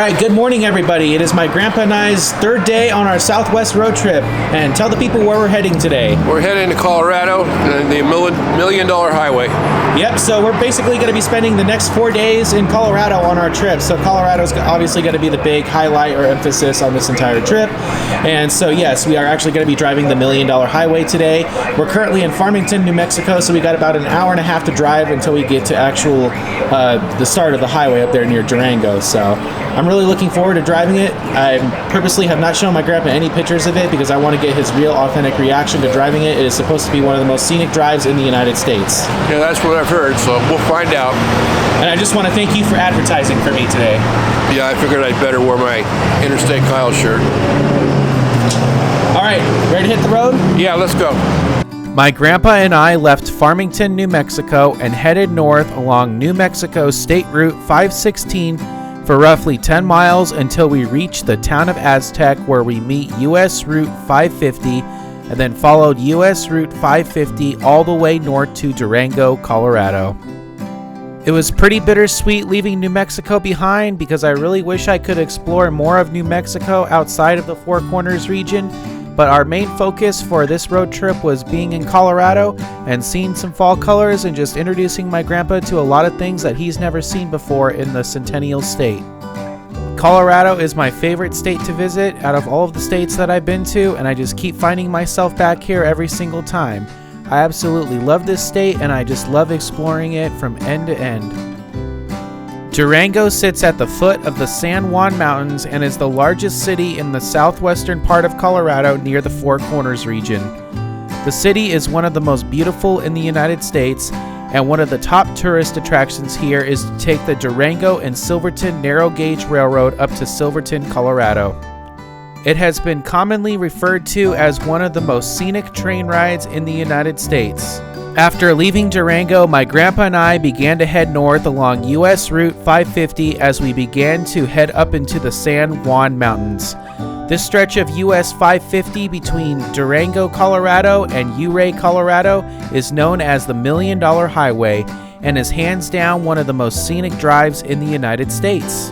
right, good morning, everybody. It is my grandpa and I's third day on our Southwest road trip. And tell the people where we're heading today. We're heading to Colorado, the $1 million highway. Yep, so we're basically going to be spending the next 4 days in Colorado on our trip. So Colorado's obviously going to be the big highlight or emphasis on this entire trip. And so, yes, we are actually going to be driving the $1 million highway today. We're currently in Farmington, New Mexico, so we got about an hour and a half to drive until we get to actual the start of the highway up there near Durango. So I'm really looking forward to driving it. I purposely have not shown my grandpa any pictures of it because I want to get his real authentic reaction to driving it. It is supposed to be one of the most scenic drives in the United States. Yeah, that's what I've heard, so we'll find out. And I just want to thank you for advertising for me today. Yeah, I figured I'd better wear my InterstateKyle shirt. All right, ready to hit the road? Yeah, let's go. My grandpa and I left Farmington, New Mexico and headed north along New Mexico State Route 516 for roughly 10 miles until we reach the town of Aztec, where we meet US Route 550 and then followed US Route 550 all the way north to Durango, Colorado. It was pretty bittersweet leaving New Mexico behind because I really wish I could explore more of New Mexico outside of the Four Corners region. But our main focus for this road trip was being in Colorado and seeing some fall colors and just introducing my grandpa to a lot of things that he's never seen before in the Centennial State. Colorado is my favorite state to visit out of all of the states that I've been to, and I just keep finding myself back here every single time. I absolutely love this state, and I just love exploring it from end to end. Durango sits at the foot of the San Juan Mountains and is the largest city in the southwestern part of Colorado near the Four Corners region. The city is one of the most beautiful in the United States, and one of the top tourist attractions here is to take the Durango and Silverton narrow gauge railroad up to Silverton, Colorado. It has been commonly referred to as one of the most scenic train rides in the United States. After leaving Durango, my grandpa and I began to head north along US Route 550 as we began to head up into the San Juan Mountains. This stretch of US 550 between Durango, Colorado and Ouray, Colorado is known as the $1 Million Highway and is hands down one of the most scenic drives in the United States.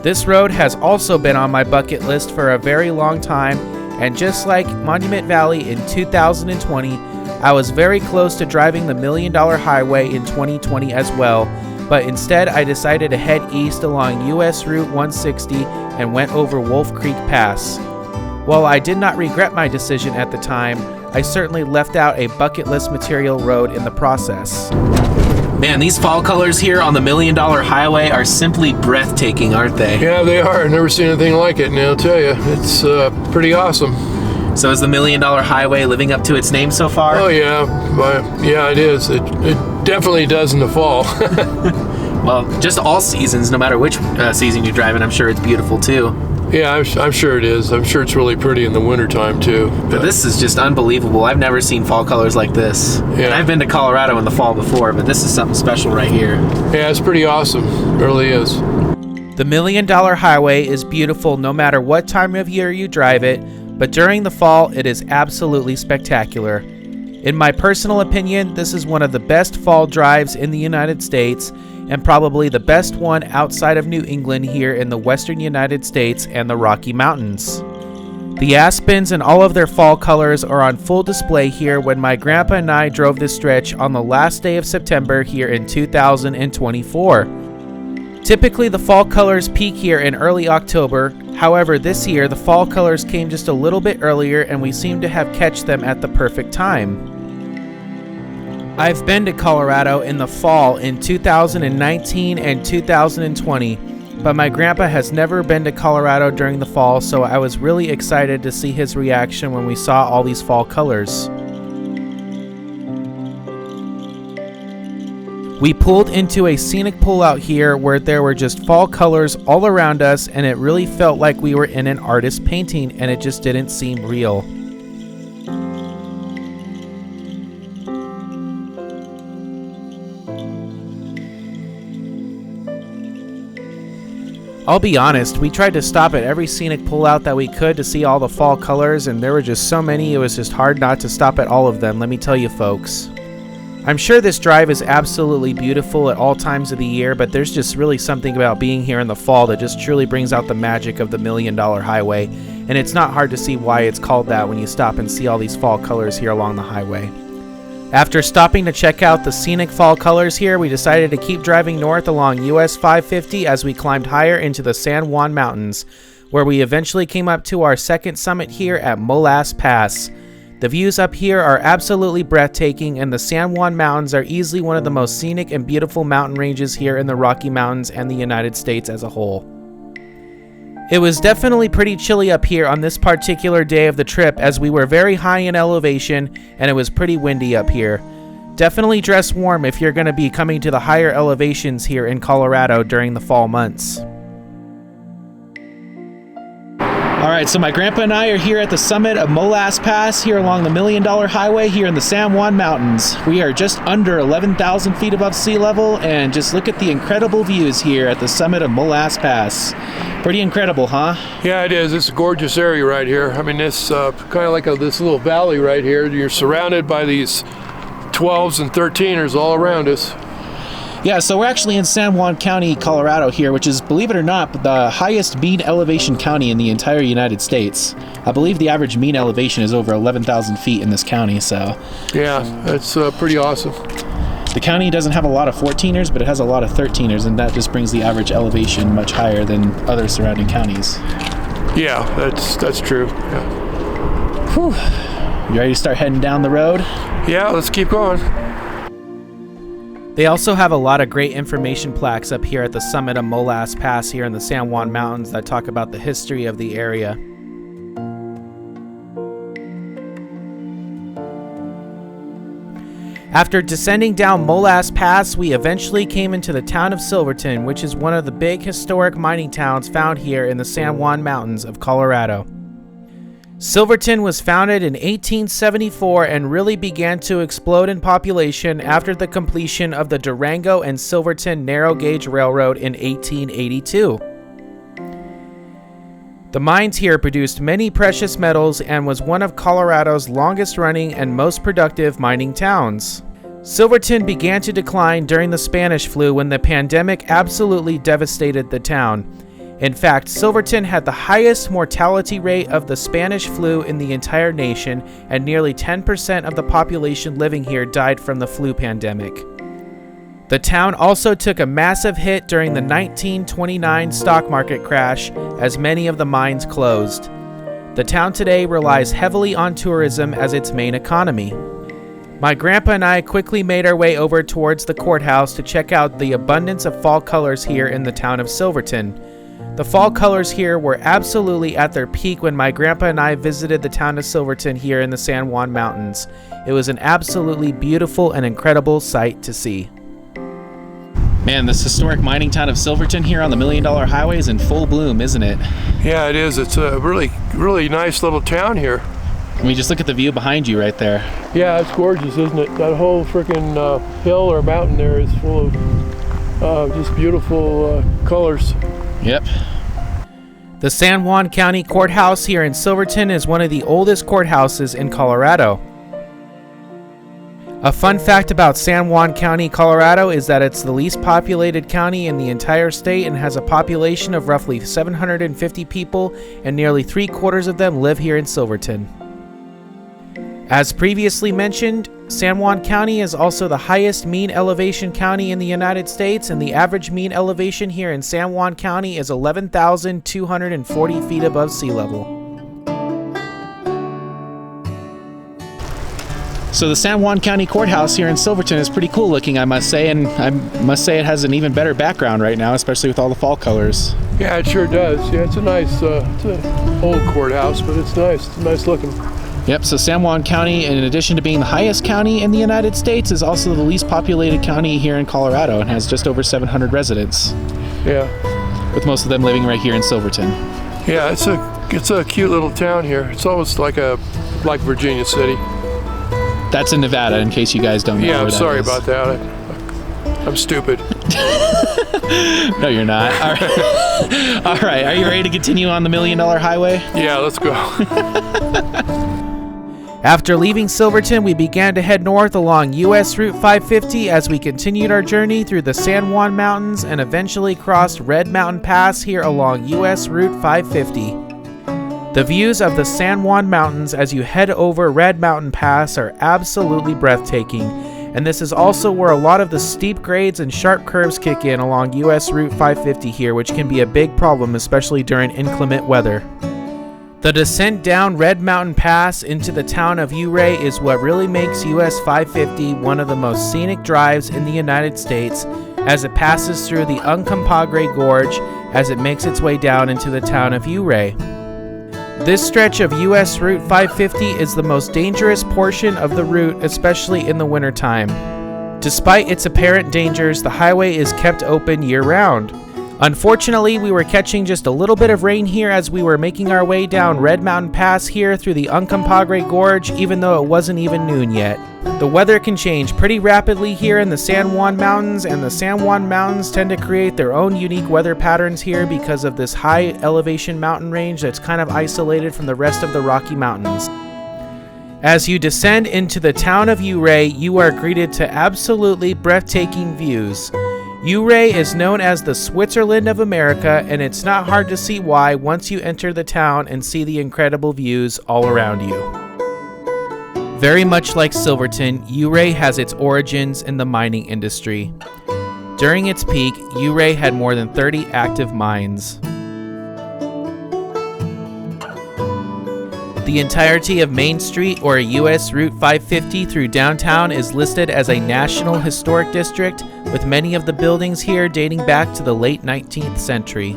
This road has also been on my bucket list for a very long time, and just like Monument Valley in 2020, I was very close to driving the $1 Million Highway in 2020 as well, but instead I decided to head east along US Route 160 and went over Wolf Creek Pass. While I did not regret my decision at the time, I certainly left out a bucket list material road in the process. Man, these fall colors here on the $1 Million Highway are simply breathtaking, aren't they? Yeah, they are. I've never seen anything like it, and I'll tell you, it's pretty awesome. So is the $1 Million Highway living up to its name so far? Oh, yeah. Yeah, it is. It definitely does in the fall. Well, just all seasons, no matter which season you drive in, I'm sure it's beautiful too. Yeah, I'm sure it is. I'm sure it's really pretty in the wintertime too. But this is just unbelievable. I've never seen fall colors like this. Yeah. And I've been to Colorado in the fall before, but this is something special right here. Yeah, it's pretty awesome. It really is. The $1 Million Highway is beautiful no matter what time of year you drive it, but during the fall, it is absolutely spectacular. In my personal opinion, this is one of the best fall drives in the United States, and probably the best one outside of New England here in the western United States and the Rocky Mountains. The aspens and all of their fall colors are on full display here when my grandpa and I drove this stretch on the last day of September here in 2024. Typically, the fall colors peak here in early October. However, this year, the fall colors came just a little bit earlier and we seem to have catch them at the perfect time. I've been to Colorado in the fall in 2019 and 2020, but my grandpa has never been to Colorado during the fall, so I was really excited to see his reaction when we saw all these fall colors. We pulled into a scenic pullout here where there were just fall colors all around us, and it really felt like we were in an artist's painting, and it just didn't seem real. I'll be honest, we tried to stop at every scenic pullout that we could to see all the fall colors, and there were just so many it was just hard not to stop at all of them, let me tell you folks. I'm sure this drive is absolutely beautiful at all times of the year, but there's just really something about being here in the fall that just truly brings out the magic of the $1 Million Highway, and it's not hard to see why it's called that when you stop and see all these fall colors here along the highway. After stopping to check out the scenic fall colors here, we decided to keep driving north along US-50 as we climbed higher into the San Juan Mountains, where we eventually came up to our second summit here at Molas Pass. The views up here are absolutely breathtaking, and the San Juan Mountains are easily one of the most scenic and beautiful mountain ranges here in the Rocky Mountains and the United States as a whole. It was definitely pretty chilly up here on this particular day of the trip, as we were very high in elevation and it was pretty windy up here. Definitely dress warm if you're going to be coming to the higher elevations here in Colorado during the fall months. All right, so my grandpa and I are here at the summit of Molas Pass here along the $1 Million Highway here in the San Juan Mountains. We are just under 11,000 feet above sea level, and just look at the incredible views here at the summit of Molas Pass. Pretty incredible, huh? Yeah, it is. It's a gorgeous area right here. I mean, it's kind of like this little valley right here. You're surrounded by these 12s and 13ers all around us. Yeah, so we're actually in San Juan County, Colorado here, which is, believe it or not, the highest mean elevation county in the entire United States. I believe the average mean elevation is over 11,000 feet in this county, so... Yeah, that's pretty awesome. The county doesn't have a lot of 14ers, but it has a lot of 13ers, and that just brings the average elevation much higher than other surrounding counties. Yeah, that's true. Yeah. Whew. You ready to start heading down the road? Yeah, let's keep going. They also have a lot of great information plaques up here at the summit of Molas Pass here in the San Juan Mountains that talk about the history of the area. After descending down Molas Pass, we eventually came into the town of Silverton, which is one of the big historic mining towns found here in the San Juan Mountains of Colorado. Silverton was founded in 1874 and really began to explode in population after the completion of the Durango and Silverton Narrow Gauge Railroad in 1882. The mines here produced many precious metals and was one of Colorado's longest running and most productive mining towns. Silverton began to decline during the Spanish flu when the pandemic absolutely devastated the town. In fact, Silverton had the highest mortality rate of the Spanish flu in the entire nation, and nearly 10% of the population living here died from the flu pandemic. The town also took a massive hit during the 1929 stock market crash, as many of the mines closed. The town today relies heavily on tourism as its main economy. My grandpa and I quickly made our way over towards the courthouse to check out the abundance of fall colors here in the town of Silverton. The fall colors here were absolutely at their peak when my grandpa and I visited the town of Silverton here in the San Juan Mountains. It was an absolutely beautiful and incredible sight to see. Man, this historic mining town of Silverton here on the $1 Million Highway is in full bloom, isn't it? Yeah, it is. It's a really nice little town here. I mean, just look at the view behind you right there. Yeah, it's gorgeous, isn't it? That whole freaking hill or mountain there is full of just beautiful colors. Yep. The San Juan County Courthouse here in Silverton is one of the oldest courthouses in Colorado. A fun fact about San Juan County, Colorado is that it's the least populated county in the entire state and has a population of roughly 750 people, and nearly 3/4 of them live here in Silverton. As previously mentioned, San Juan County is also the highest mean elevation county in the United States, and the average mean elevation here in San Juan County is 11,240 feet above sea level. So the San Juan County Courthouse here in Silverton is pretty cool looking, I must say, and I must say it has an even better background right now, especially with all the fall colors. Yeah, it sure does. Yeah, it's a nice, it's an old courthouse, but it's nice. It's nice looking. Yep, so San Juan County, in addition to being the highest county in the United States, is also the least populated county here in Colorado and has just over 700 residents. Yeah. With most of them living right here in Silverton. Yeah, it's a cute little town here. It's almost like Virginia City. That's in Nevada, in case you guys don't know. Yeah, I'm where that sorry is. about that. I'm stupid. No, you're not. All right. All right, are you ready to continue on the $1 Million Highway? Yeah, let's go. After leaving Silverton, we began to head north along US Route 550 as we continued our journey through the San Juan Mountains and eventually crossed Red Mountain Pass here along US Route 550. The views of the San Juan Mountains as you head over Red Mountain Pass are absolutely breathtaking, and this is also where a lot of the steep grades and sharp curves kick in along US Route 550 here, which can be a big problem, especially during inclement weather. The descent down Red Mountain Pass into the town of Ouray is what really makes US 550 one of the most scenic drives in the United States, as it passes through the Uncompahgre Gorge as it makes its way down into the town of Ouray. This stretch of US Route 550 is the most dangerous portion of the route, especially in the wintertime. Despite its apparent dangers, the highway is kept open year-round. Unfortunately, we were catching just a little bit of rain here as we were making our way down Red Mountain Pass here through the Uncompahgre Gorge, even though it wasn't even noon yet. The weather can change pretty rapidly here in the San Juan Mountains, and the San Juan Mountains tend to create their own unique weather patterns here because of this high elevation mountain range that's kind of isolated from the rest of the Rocky Mountains. As you descend into the town of Ouray, you are greeted to absolutely breathtaking views. Ouray is known as the Switzerland of America, and it's not hard to see why once you enter the town and see the incredible views all around you. Very much like Silverton, Ouray has its origins in the mining industry. During its peak, Ouray had more than 30 active mines. The entirety of Main Street, or US Route 550 through downtown, is listed as a National Historic District, with many of the buildings here dating back to the late 19th century.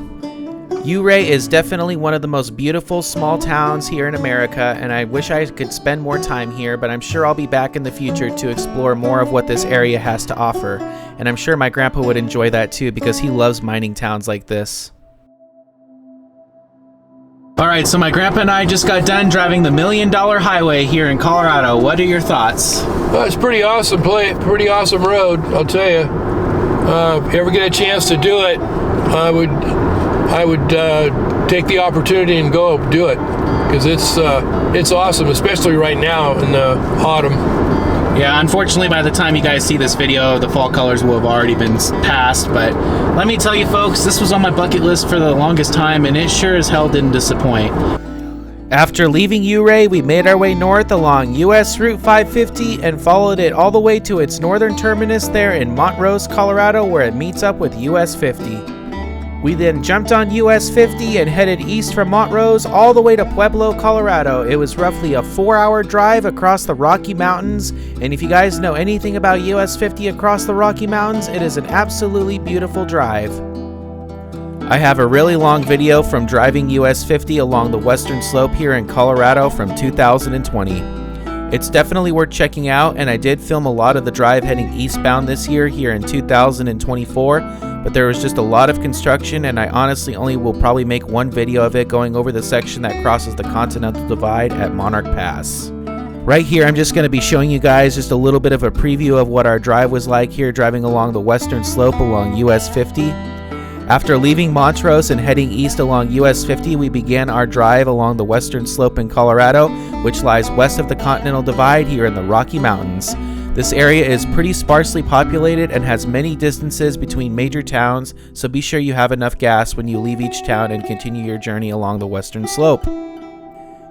Ouray is definitely one of the most beautiful small towns here in America, and I wish I could spend more time here, but I'm sure I'll be back in the future to explore more of what this area has to offer. And I'm sure my grandpa would enjoy that too, because he loves mining towns like this. Alright, so my grandpa and I just got done driving the $1 Million Highway here in Colorado. What are your thoughts? It's pretty awesome pretty awesome road, I'll tell you. If you ever get a chance to do it, I would take the opportunity and go do it, because it's awesome, especially right now in the autumn. Yeah, unfortunately, by the time you guys see this video, the fall colors will have already been passed, but let me tell you folks, this was on my bucket list for the longest time, and it sure as hell didn't disappoint. After leaving Ouray, we made our way north along US Route 550 and followed it all the way to its northern terminus there in Montrose, Colorado, where it meets up with US-50. We then jumped on US-50 and headed east from Montrose all the way to Pueblo, Colorado. It was roughly a 4-hour drive across the Rocky Mountains, and if you guys know anything about US-50 across the Rocky Mountains, it is an absolutely beautiful drive. I have a really long video from driving US-50 along the western slope here in Colorado from 2020. It's definitely worth checking out, and I did film a lot of the drive heading eastbound this year here in 2024, but there was just a lot of construction, and I honestly only will probably make one video of it going over the section that crosses the Continental Divide at Monarch Pass. Right here, I'm just going to be showing you guys just a little bit of a preview of what our drive was like here driving along the western slope along US-50. After leaving Montrose and heading east along US-50, we began our drive along the western slope in Colorado, which lies west of the Continental Divide here in the Rocky Mountains. This area is pretty sparsely populated and has many distances between major towns, so be sure you have enough gas when you leave each town and continue your journey along the western slope.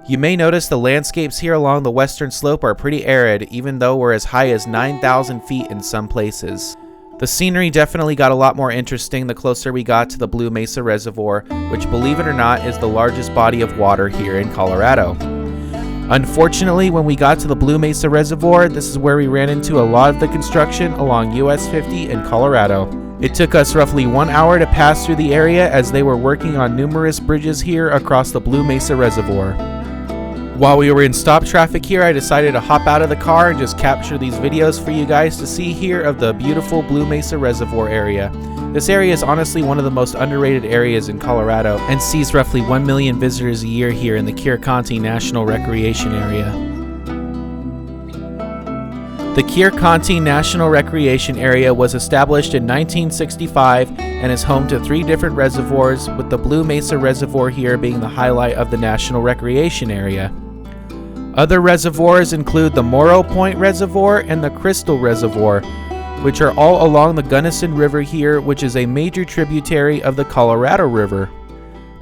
You may notice the landscapes here along the western slope are pretty arid, even though we're as high as 9,000 feet in some places. The scenery definitely got a lot more interesting the closer we got to the Blue Mesa Reservoir, which, believe it or not, is the largest body of water here in Colorado. Unfortunately, when we got to the Blue Mesa Reservoir, this is where we ran into a lot of the construction along US-50 in Colorado. It took us roughly 1 hour to pass through the area as they were working on numerous bridges here across the Blue Mesa Reservoir. While we were in stop traffic here, I decided to hop out of the car and just capture these videos for you guys to see here of the beautiful Blue Mesa Reservoir area. This area is honestly one of the most underrated areas in Colorado and sees roughly 1 million visitors a year here in the Kearcanti National Recreation Area. The Kearcanti National Recreation Area was established in 1965 and is home to 3 different reservoirs, with the Blue Mesa Reservoir here being the highlight of the National Recreation Area. Other reservoirs include the Morrow Point Reservoir and the Crystal Reservoir, which are all along the Gunnison River here, which is a major tributary of the Colorado River.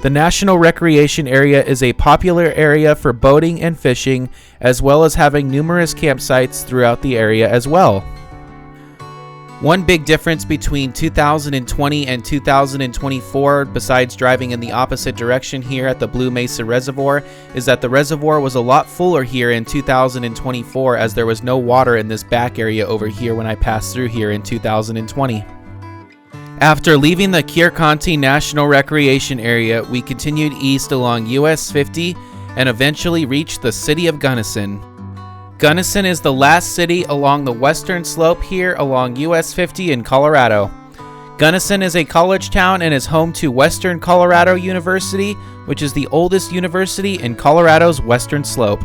The National Recreation Area is a popular area for boating and fishing, as well as having numerous campsites throughout the area as well. One big difference between 2020 and 2024, besides driving in the opposite direction here at the Blue Mesa Reservoir, is that the reservoir was a lot fuller here in 2024, as there was no water in this back area over here when I passed through here in 2020. After leaving the Kirkanti National Recreation Area, we continued east along US-50 and eventually reached the city of Gunnison. Gunnison is the last city along the western slope here along US-50 in Colorado. Gunnison is a college town and is home to Western Colorado University, which is the oldest university in Colorado's western slope.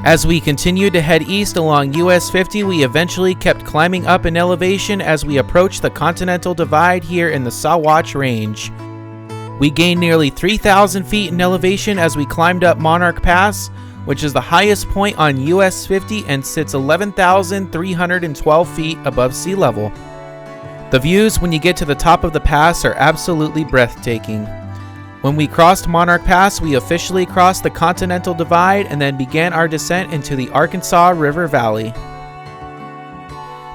As we continued to head east along US-50, we eventually kept climbing up in elevation as we approached the Continental Divide here in the Sawatch Range. We gained nearly 3,000 feet in elevation as we climbed up Monarch Pass, which is the highest point on US-50 and sits 11,312 feet above sea level. The views when you get to the top of the pass are absolutely breathtaking. When we crossed Monarch Pass, we officially crossed the Continental Divide and then began our descent into the Arkansas River Valley.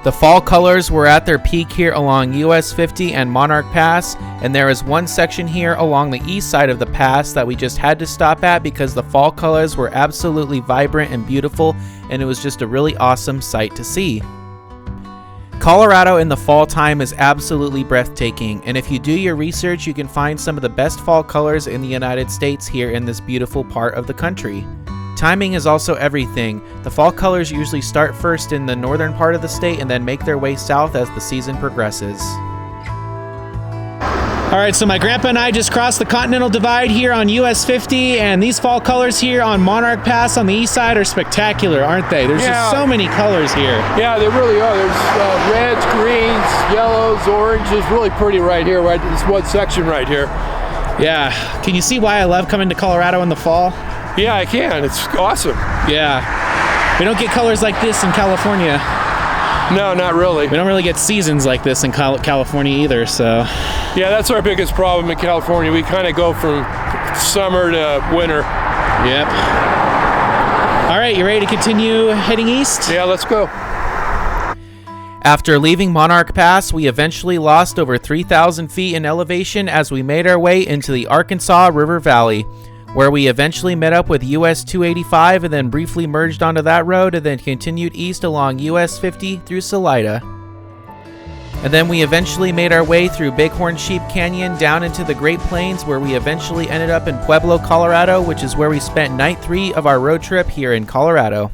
The fall colors were at their peak here along US-50 and Monarch Pass, and there is one section here along the east side of the pass that we just had to stop at because the fall colors were absolutely vibrant and beautiful, and it was just a really awesome sight to see. Colorado in the fall time is absolutely breathtaking, and if you do your research, you can find some of the best fall colors in the United States here in this beautiful part of the country. Timing is also everything. The fall colors usually start first in the northern part of the state and then make their way south as the season progresses. All right, so my grandpa and I just crossed the Continental Divide here on US-50, and these fall colors here on Monarch Pass on the east side are spectacular, aren't they? There's just so many colors here. Yeah, they really are. There's reds, greens, yellows, oranges. Really pretty right here, right? This one section right here. Yeah. Can you see why I love coming to Colorado in the fall? Yeah, I can. It's awesome. Yeah. We don't get colors like this in California. No, not really. We don't really get seasons like this in California either, so. Yeah, that's our biggest problem in California. We kind of go from summer to winter. Yep. All right, you ready to continue heading east? Yeah, let's go. After leaving Monarch Pass, we eventually lost over 3,000 feet in elevation as we made our way into the Arkansas River Valley, where we eventually met up with US 285 and then briefly merged onto that road and then continued east along US 50 through Salida. And then we eventually made our way through Bighorn Sheep Canyon down into the Great Plains, where we eventually ended up in Pueblo, Colorado, which is where we spent night 3 of our road trip here in Colorado.